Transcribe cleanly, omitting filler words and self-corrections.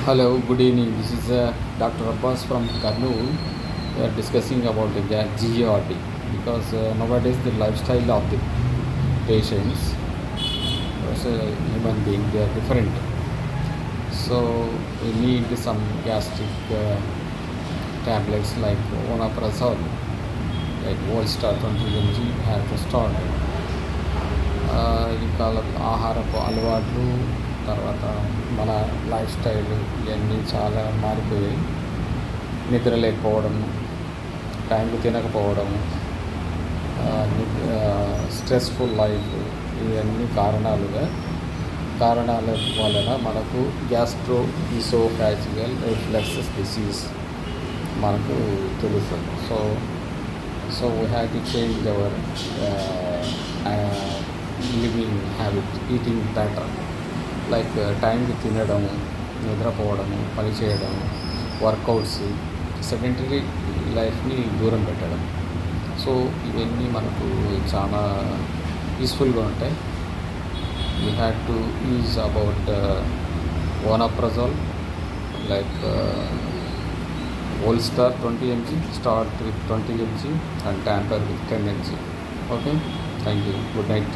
Hello, good evening. This is Dr. Abbas from Karnool. We are discussing about the GERD because nowadays the lifestyle of the patients as a human being they are different. So we need some gastric tablets like Omeprazole, like Volstar 20 mg have to start. ఈ కాలం ఆహారపు అలవాట్లు తర్వాత మన life style ఇవన్నీ చాలా మారిపోయాయి. నిద్ర లేకపోవడం, టైంకి తినకపోవడం, స్ట్రెస్ఫుల్ లైఫ్ ఇవన్నీ కారణాల వలన మనకు గ్యాస్ట్రో ఈసోఫాజియల్ రిఫ్లెక్సెస్ డిసీజ్ మనకు తెలుస్తుంది. So we have to change our living habit, eating pattern like టైంకి తినడము, నిద్రపోవడము, పని చేయడము, వర్కౌట్స్, సెడెంటరీ లైఫ్ని దూరం పెట్టడం. సో ఇవన్నీ మనకు చాలా పీస్ఫుల్గా ఉంటాయి. We had to use about omeprazole like Volstar 20 mg, start with 20 mg and tamper with 10 mg. Okay, thank you. Good night.